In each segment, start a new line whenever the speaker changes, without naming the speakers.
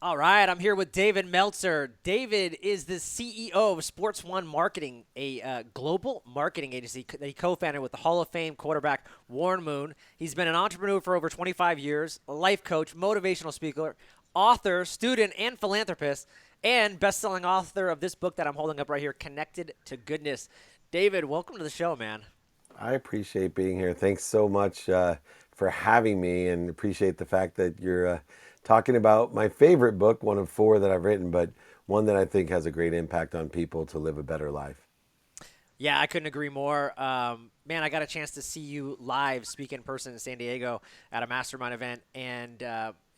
All right, I'm here with David Meltzer. David is the CEO of Sports One Marketing, a global marketing agency that he co-founded with the Hall of Fame quarterback Warren Moon. He's been an entrepreneur for over 25 years, a life coach, motivational speaker, author, student, and philanthropist, and best-selling author of this book that I'm holding up right here, Connected to Goodness. David, welcome to the show, man.
I appreciate being here. Thanks so much for having me, and appreciate the fact that you're talking about my favorite book, one of four that I've written, but one that I think has a great impact on people to live a better life.
Yeah, I couldn't agree more. Man, I got a chance to see you live speak in person in San Diego at a mastermind event, and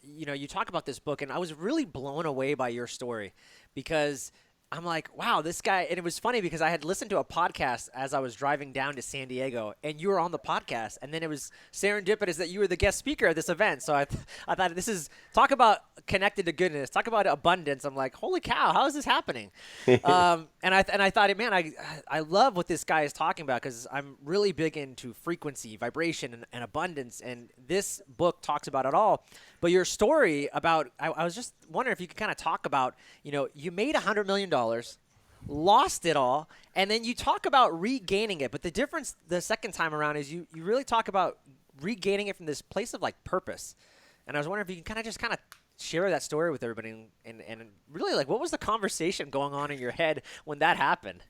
you talk about this book, and I was really blown away by your story because I'm like, wow, this guy. And it was funny because I had listened to a podcast as I was driving down to San Diego, and you were on the podcast, and then it was serendipitous that you were the guest speaker at this event. So I thought this is talk about connected to goodness, talk about abundance. I'm like, holy cow, how is this happening? And I thought, man, I love what this guy is talking about because I'm really big into frequency, vibration, and abundance. And this book talks about it all. But your story about, I was just wondering if you could kind of talk about, you made $100 million, lost it all, and then you talk about regaining it. But the difference the second time around is you really talk about regaining it from this place of like purpose. And I was wondering if you can kind of share that story with everybody and really like what was the conversation going on in your head when that happened?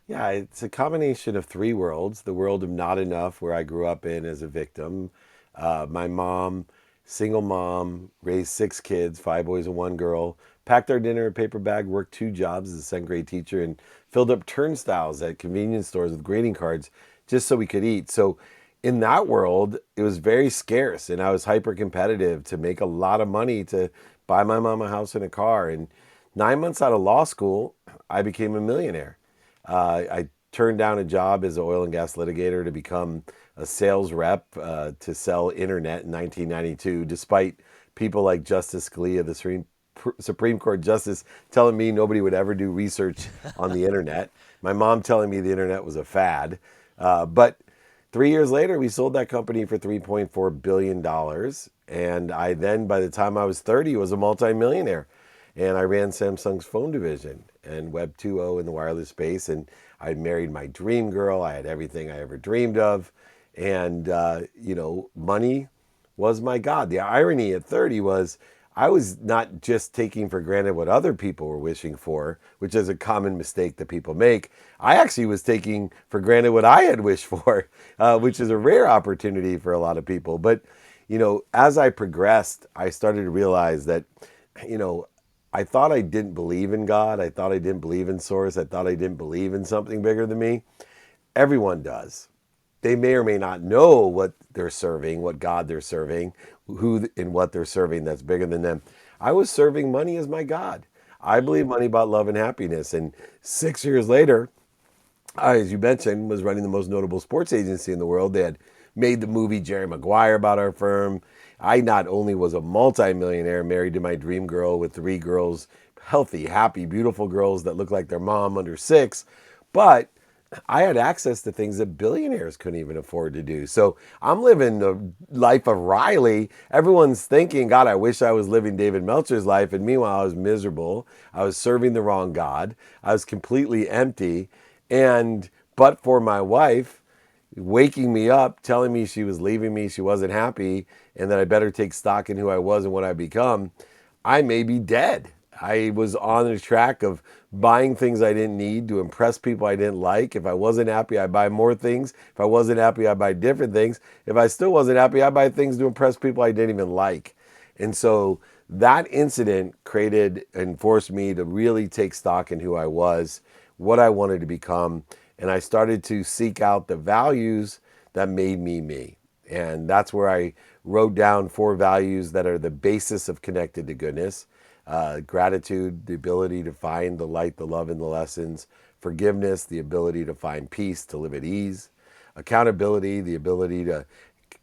Yeah, it's a combination of three worlds. The world of not enough, where I grew up in as a victim. My mom, single mom, raised six kids, five boys and one girl, packed our dinner in a paper bag, worked two jobs as a second grade teacher, and filled up turnstiles at convenience stores with greeting cards just so we could eat. So in that world, it was very scarce, and I was hyper competitive to make a lot of money to buy my mom a house and a car. And 9 months out of law school, I became a millionaire. I turned down a job as an oil and gas litigator to become a sales rep to sell internet in 1992, despite people like Justice Scalia, the Supreme Court Justice, telling me nobody would ever do research on the internet. My mom telling me the internet was a fad. But 3 years later, we sold that company for $3.4 billion. And I then, by the time I was 30, was a multimillionaire. And I ran Samsung's phone division and Web 2.0 in the wireless space. And I married my dream girl. I had everything I ever dreamed of. And, money was my God. The irony at 30 was I was not just taking for granted what other people were wishing for, which is a common mistake that people make. I actually was taking for granted what I had wished for, which is a rare opportunity for a lot of people. But, as I progressed, I started to realize that, you know, I thought I didn't believe in God. I thought I didn't believe in Source. I thought I didn't believe in something bigger than me. Everyone does. They may or may not know what they're serving, what God they're serving, who and what they're serving that's bigger than them. I was serving money as my God. I believe money bought love and happiness. And 6 years later, I, as you mentioned, was running the most notable sports agency in the world. They had made the movie Jerry Maguire about our firm. I not only was a multimillionaire, married to my dream girl with three girls, healthy, happy, beautiful girls that look like their mom under six, but I had access to things that billionaires couldn't even afford to do. So I'm living the life of Riley. Everyone's thinking, God, I wish I was living David Meltzer's life. And meanwhile, I was miserable. I was serving the wrong God. I was completely empty. And but for my wife waking me up, telling me she was leaving me, she wasn't happy, and that I better take stock in who I was and what I become, I may be dead. I was on the track of buying things I didn't need to impress people I didn't like. If I wasn't happy, I'd buy more things. If I wasn't happy, I'd buy different things. If I still wasn't happy, I'd buy things to impress people I didn't even like. And so that incident created and forced me to really take stock in who I was, what I wanted to become, and I started to seek out the values that made me me. And that's where I wrote down four values that are the basis of Connected to Goodness: gratitude, the ability to find the light, the love in the lessons; forgiveness, the ability to find peace, to live at ease; accountability, the ability to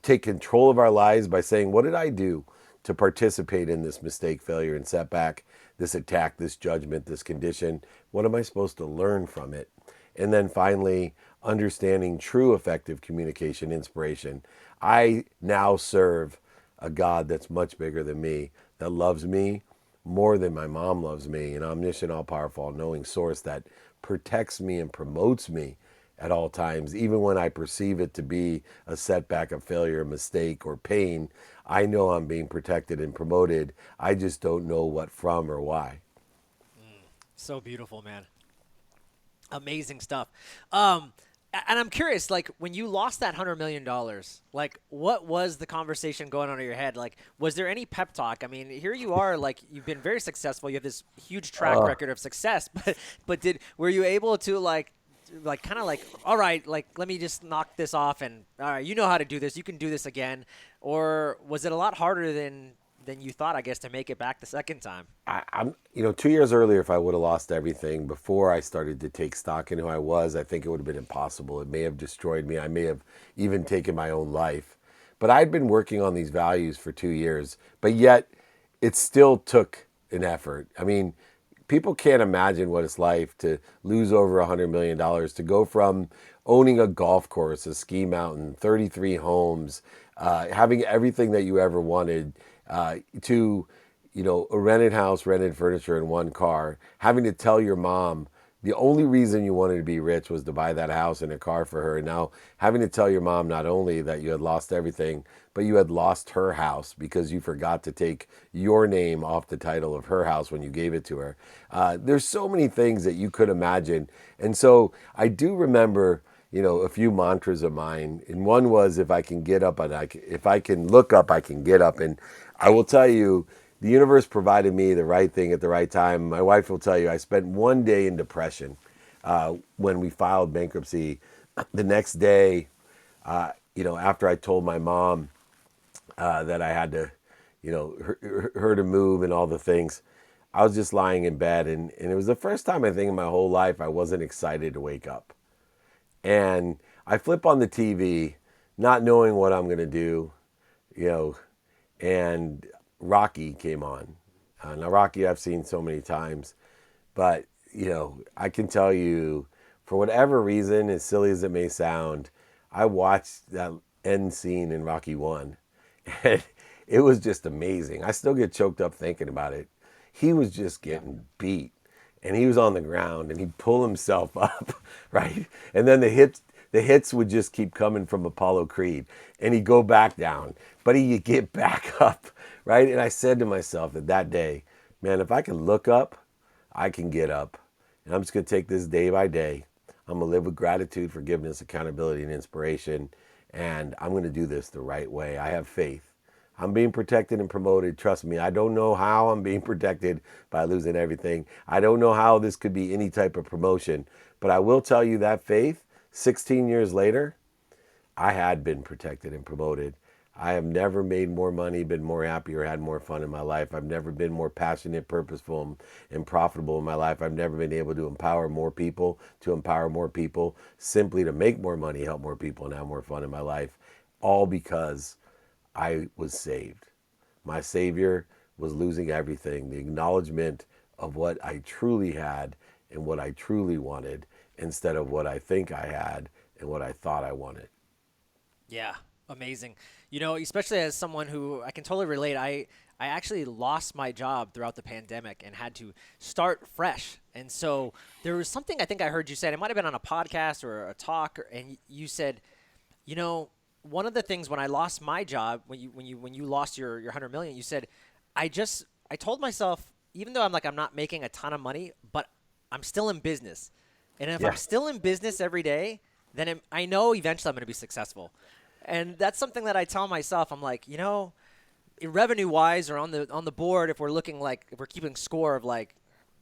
take control of our lives by saying, what did I do to participate in this mistake, failure, and setback, this attack, this judgment, this condition? What am I supposed to learn from it? And then finally, understanding true effective communication inspiration. I now serve a God that's much bigger than me, that loves me, more than my mom loves me, an omniscient, all powerful, all knowing source that protects me and promotes me at all times, even when I perceive it to be a setback, a failure, a mistake, or pain. I know I'm being protected and promoted. I just don't know what from or why.
So beautiful, man. Amazing stuff. And I'm curious, like when you lost that $100 million, like what was the conversation going on in your head? Like, was there any pep talk? I mean, here you are, like you've been very successful. You have this huge track
Uh,
record of success, but did were you able to like kind of like, all right, like let me just knock this off, and all right, you know how to do this. You can do this again. Or was it a lot harder than you thought, I guess, to make it back the second time?
I'm, 2 years earlier, if I would have lost everything before I started to take stock in who I was, I think it would have been impossible. It may have destroyed me. I may have even taken my own life. But I'd been working on these values for 2 years, but yet it still took an effort. I mean, people can't imagine what it's like to lose over $100 million, to go from owning a golf course, a ski mountain, 33 homes, having everything that you ever wanted, to a rented house, rented furniture, and one car, having to tell your mom the only reason you wanted to be rich was to buy that house and a car for her. And now having to tell your mom not only that you had lost everything, but you had lost her house because you forgot to take your name off the title of her house when you gave it to her. There's so many things that you could imagine. And so I do remember, a few mantras of mine. And one was, if I can get up, if I can look up, I can get up. And I will tell you, the universe provided me the right thing at the right time. My wife will tell you, I spent one day in depression when we filed bankruptcy. The next day, after I told my mom that I had to, her to move and all the things, I was just lying in bed. And it was the first time, I think, in my whole life I wasn't excited to wake up. And I flip on the TV, not knowing what I'm going to do, you know, and Rocky came on. Now, Rocky I've seen so many times, but, I can tell you, for whatever reason, as silly as it may sound, I watched that end scene in Rocky 1, and it was just amazing. I still get choked up thinking about it. He was just
Yeah.
getting beat, and he was on the ground, and he'd pull himself up, right? And then the hits would just keep coming from Apollo Creed, and he'd go back down, but he'd get back up, right? And I said to myself that day, man, if I can look up, I can get up. And I'm just going to take this day by day. I'm going to live with gratitude, forgiveness, accountability, and inspiration. And I'm going to do this the right way. I have faith. I'm being protected and promoted. Trust me, I don't know how I'm being protected by losing everything. I don't know how this could be any type of promotion. But I will tell you that faith, 16 years later, I had been protected and promoted. I have never made more money, been more happy, or had more fun in my life. I've never been more passionate, purposeful, and profitable in my life. I've never been able to empower more people simply to make more money, help more people, and have more fun in my life. All because I was saved. My Savior was losing everything, the acknowledgement of what I truly had and what I truly wanted, instead of what I think I had and what I thought I wanted.
Yeah, amazing. Especially as someone who I can totally relate. I actually lost my job throughout the pandemic and had to start fresh. And so there was something I think I heard you say. It might have been on a podcast or a talk, and you said, you know, one of the things when I lost my job, when you lost your 100 million, you said, I told myself, even though I'm not making a ton of money, but I'm still in business. And if I'm
Yeah.
still in business every day, then I know eventually I'm going to be successful. And that's something that I tell myself. I'm like, revenue wise or on the board, if we're keeping score of like,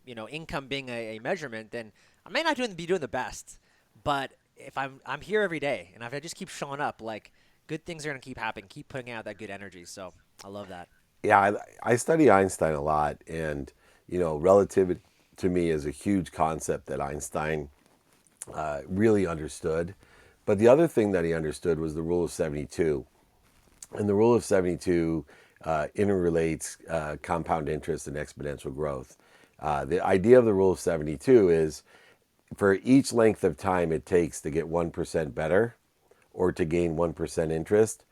income being a measurement, then I may not be doing the best. But if I'm here every day, and if I just keep showing up, like good things are going to keep happening, keep putting out that good energy. So I love that.
Yeah, I study Einstein a lot, and relativity to me is a huge concept that Einstein really understood. But the other thing that he understood was the rule of 72. And the rule of 72 interrelates compound interest and exponential growth. The idea of the rule of 72 is, for each length of time it takes to get 1% better or to gain 1% interest,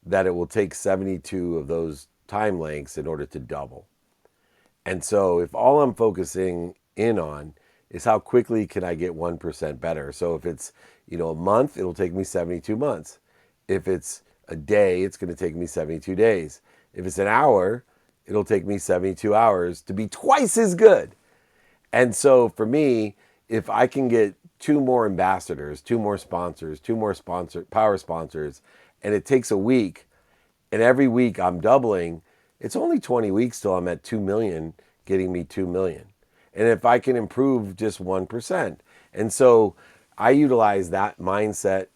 that it will take 72 of those time lengths in order to double. And so if all I'm focusing in on is how quickly can I get 1% better. So if it's, a month, it'll take me 72 months. If it's a day, it's going to take me 72 days. If it's an hour, it'll take me 72 hours to be twice as good. And so for me, if I can get two more ambassadors, two more sponsors, two more power sponsors, and it takes a week, and every week I'm doubling, it's only 20 weeks till I'm at 2 million, getting me 2 million. And if I can improve just 1%. And so I utilize that mindset,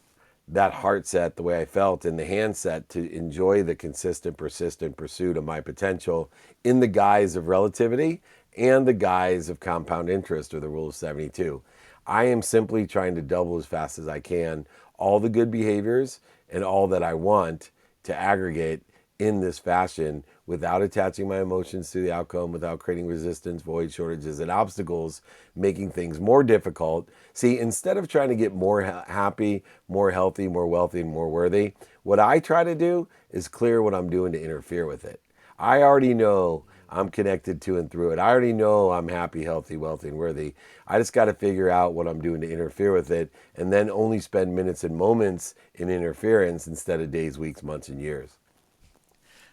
that heart set, the way I felt, and the hand set to enjoy the consistent, persistent pursuit of my potential in the guise of relativity and the guise of compound interest, or the rule of 72. I am simply trying to double as fast as I can all the good behaviors and all that I want to aggregate in this fashion without attaching my emotions to the outcome, without creating resistance, void, shortages, and obstacles, making things more difficult. See, instead of trying to get more happy, more healthy, more wealthy, and more worthy, what I try to do is clear what I'm doing to interfere with it. I already know I'm connected to and through it. I already know I'm happy, healthy, wealthy, and worthy. I just got to figure out what I'm doing to interfere with it and then only spend minutes and moments in interference instead of days, weeks, months, and years.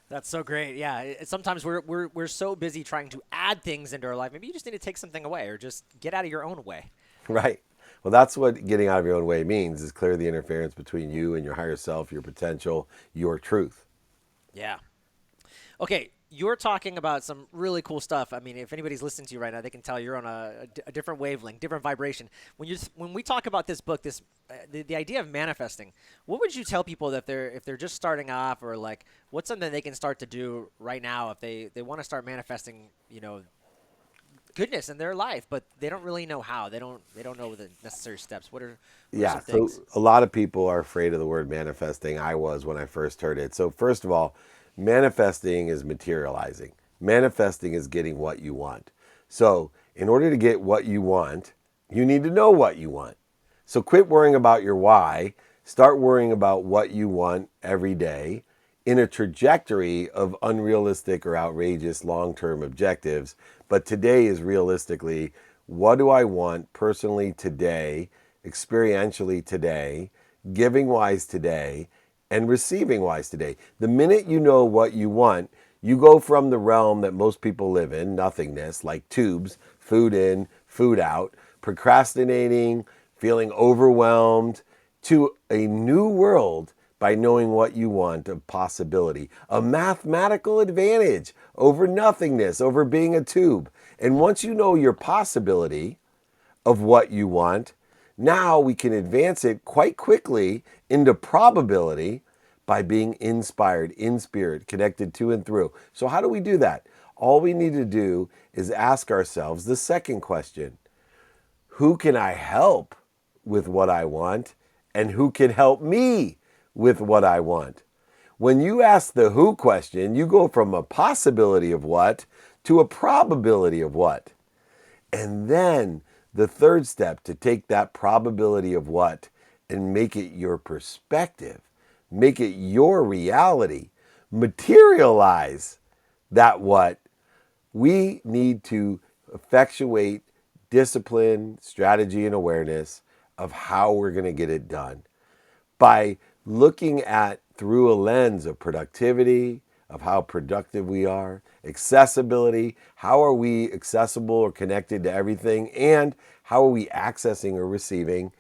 That's so great. Yeah. Sometimes we're so busy trying to add things into our life. Maybe you just need to take something away or just get out of your own way.
Right. Well, that's what getting out of your own way means, is clear the interference between you and your higher self, your potential, your truth.
Yeah. Okay, you're talking about some really cool stuff. I mean, if anybody's listening to you right now, they can tell you're on a different wavelength, different vibration. When we talk about this book, the idea of manifesting, what would you tell people that if they're just starting off, or like what's something they can start to do right now if they want to start manifesting, goodness in their life, but they don't really know how. They don't know the necessary steps. What are
Yeah,
some
so
things?
a lot of people are afraid of the word manifesting. I was when I first heard it. So, first of all, manifesting is materializing. Manifesting is getting what you want. So, in order to get what you want, you need to know what you want. So, quit worrying about your why. Start worrying about what you want every day in a trajectory of unrealistic or outrageous long term objectives. But today is realistically, what do I want personally today, experientially today, giving wise today, and receiving wise today? The minute you know what you want, you go from the realm that most people live in, nothingness, like tubes, food in, food out, procrastinating, feeling overwhelmed, to a new world by knowing what you want of possibility, a mathematical advantage over nothingness, over being a tube. And once you know your possibility of what you want, now we can advance it quite quickly into probability by being inspired, in spirit, connected to and through. So, how do we do that? All we need to do is ask ourselves the second question: who can I help with what I want? And who can help me with what I want? When you ask the who question, you go from a possibility of what to a probability of what. And then the third step, to take that probability of what and make it your perspective, make it your reality, materialize that what. We need to effectuate discipline, strategy, and awareness of how we're going to get it done by looking at through a lens of productivity, of how productive we are, accessibility, how are we accessible or connected to everything, and how are we accessing or receiving,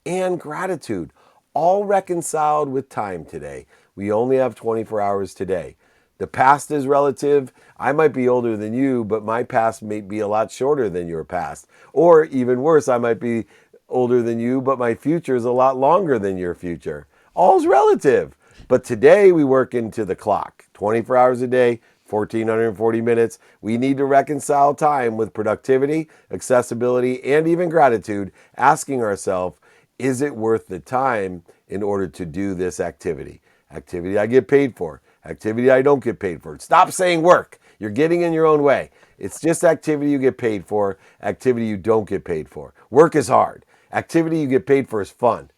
and gratitude, all reconciled with time today. We only have 24 hours today. The past is relative. I might be older than you, but my past may be a lot shorter than your past. Or even worse, I might be older than you, but my future is a lot longer than your future. All's relative. But today we work into the clock. 24 hours a day, 1,440 minutes. We need to reconcile time with productivity, accessibility, and even gratitude, asking ourselves, is it worth the time in order to do this activity? Activity I get paid for, activity I don't get paid for. Stop saying work. You're getting in your own way. It's just activity you get paid for, activity you don't get paid for. Work is hard. Activity you get paid for is fun.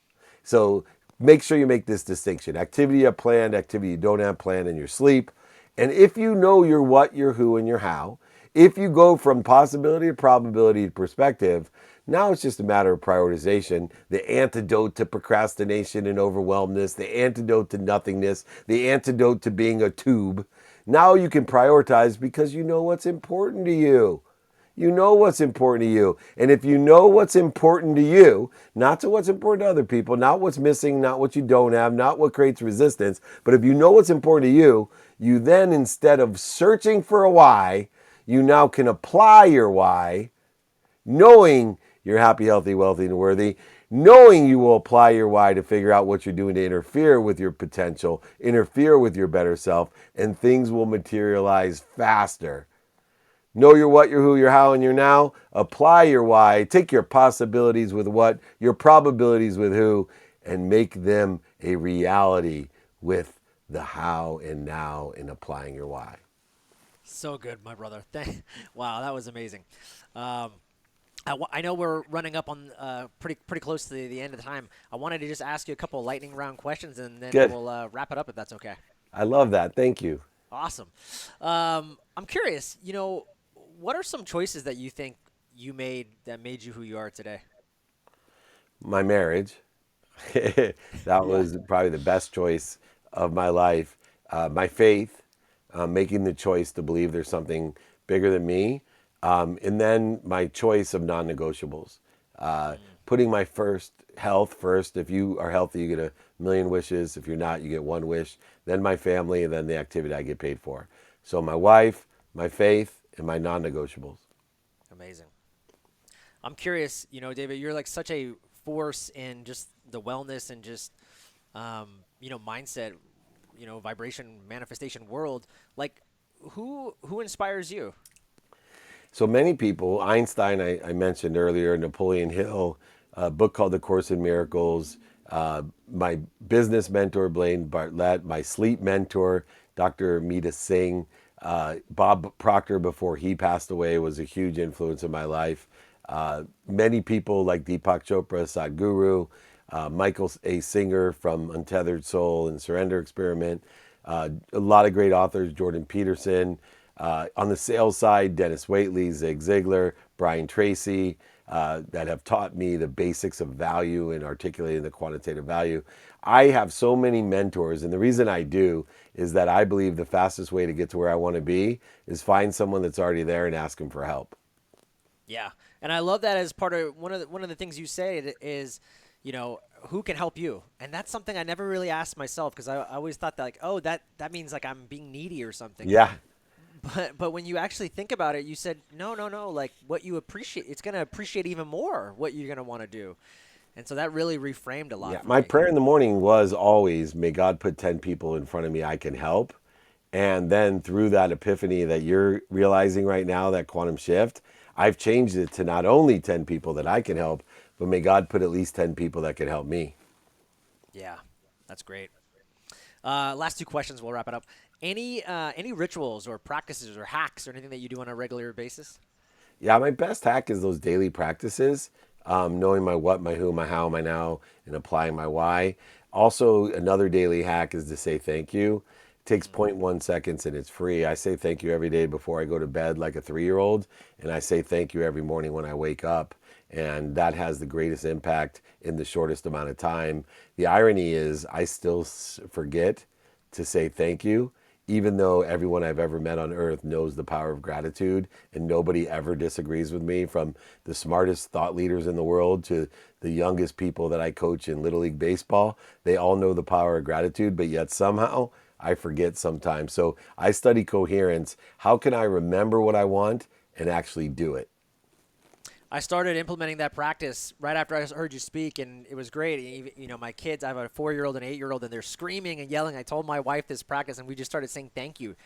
So make sure you make this distinction. Activity you have planned, activity you don't have planned in your sleep. And if you know your what, your who, and your how, If you go from possibility to probability to perspective, now it's just a matter of prioritization. The antidote to procrastination and overwhelmness, the antidote to nothingness, the antidote to being a tube. Now you can prioritize because you know what's important to you. You know what's important to you. And if you know what's important to you, not to what's important to other people, not what's missing, not what you don't have, not what creates resistance, but if you know what's important to you, you then, instead of searching for a why, you now can apply your why, knowing you're happy, healthy, wealthy, and worthy, knowing you will apply your why to figure out what you're doing to interfere with your potential, interfere with your better self, and things will materialize faster. Know your what, your who, your how, and your now. Apply your why. Take your possibilities with what, your probabilities with who, and make them a reality with the how and now in applying your why.
So good, my brother. Wow, that was amazing. Um, I know we're running up on pretty close to the end of the time. I wanted to just ask you a couple of lightning round questions, and then
Good.
we'll wrap it up if that's okay.
I love that. Thank you.
Awesome. I'm curious. What are some choices that you think you made that made you who you are today?
My marriage, that
Yeah.
was probably the best choice of my life. My faith, making the choice to believe there's something bigger than me. And then my choice of non negotiables.
Mm,
Putting my first health first. If you are healthy, you get a million wishes. If you're not, you get one wish. Then my family, and then the activity I get paid for. So my wife, my faith, and my non negotiables.
amazing. I'm curious. David, you're like such a force in just the wellness and just mindset, vibration manifestation world. Like, who inspires you?
So many people, Einstein, I mentioned earlier, Napoleon Hill, a book called The Course in Miracles, my business mentor, Blaine Bartlett, my sleep mentor, Dr. Meeta Singh, Bob Proctor, before he passed away, was a huge influence in my life. Many people like Deepak Chopra, Sadhguru, Michael A. Singer from Untethered Soul and Surrender Experiment, a lot of great authors, Jordan Peterson. On the sales side, Dennis Waitley, Zig Ziglar, Brian Tracy, that have taught me the basics of value and articulating the quantitative value. I have so many mentors, and the reason I do is that I believe the fastest way to get to where I want to be is find someone that's already there and ask them for help.
Yeah, and I love that as part of one of the things you say is, who can help you, and that's something I never really asked myself because I always thought that like, oh, that means like I'm being needy or something.
Yeah,
But when you actually think about it, you said no, no, no. Like what you appreciate, it's gonna appreciate even more what you're gonna want to do, and so that really reframed a lot
yeah.
for
My
me.
prayer in the morning was always, may God put 10 people in front of me I can help. And then through that epiphany that you're realizing right now, that quantum shift, I've changed it to not only 10 people that I can help, but may God put at least 10 people that can help me.
Yeah, that's great. Last two questions, we'll wrap it up. Any rituals or practices or hacks or anything that you do on a regular basis?
Yeah, my best hack is those daily practices, knowing my what, my who, my how, my now, and applying my why. Also, another daily hack is to say thank you. It takes zero
Mm,
point 0.1 seconds and it's free. I say thank you every day before I go to bed, like a 3 year old, and I say thank you every morning when I wake up. And that has the greatest impact in the shortest amount of time. The irony is, I still forget to say thank you, even though everyone I've ever met on earth knows the power of gratitude and nobody ever disagrees with me, from the smartest thought leaders in the world to the youngest people that I coach in Little League Baseball. They all know the power of gratitude, but yet somehow I forget sometimes. So I study coherence. How can I remember what I want and actually do it?
I started implementing that practice right after I heard you speak, and it was great. My kids, I have a 4-year-old and 8-year-old, and they're screaming and yelling. I told my wife this practice, and we just started saying thank you.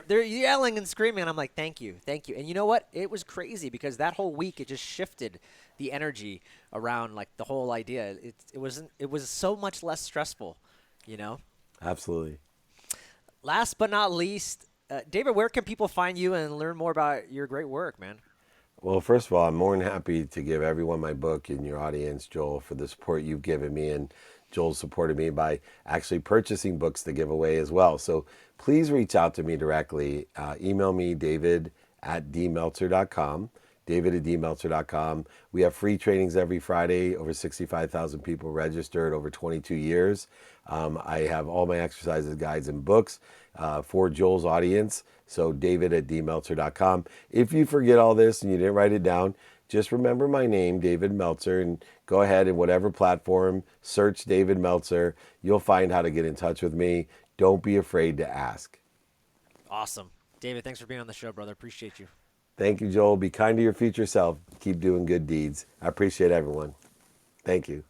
They're yelling and screaming, and I'm like, thank you, thank you. And you know what? It was crazy because that whole week it just shifted the energy around like the whole idea. It was so much less stressful, you know.
Absolutely.
Last but not least, David, where can people find you and learn more about your great work, man?
Well, first of all, I'm more than happy to give everyone my book and your audience, Joel, for the support you've given me. And Joel supported me by actually purchasing books to give away as well. So please reach out to me directly. Email me, David at dmeltzer.com. David at dmeltzer.com. We have free trainings every Friday. Over 65,000 people registered over 22 years. I have all my exercises, guides, and books for Joel's audience. So David at dmeltzer.com. If you forget all this and you didn't write it down, just remember my name, David Meltzer, and go ahead and whatever platform, search David Meltzer. You'll find how to get in touch with me. Don't be afraid to ask.
Awesome. David, thanks for being on the show, brother. Appreciate you.
Thank you, Joel. Be kind to your future self. Keep doing good deeds. I appreciate everyone. Thank you.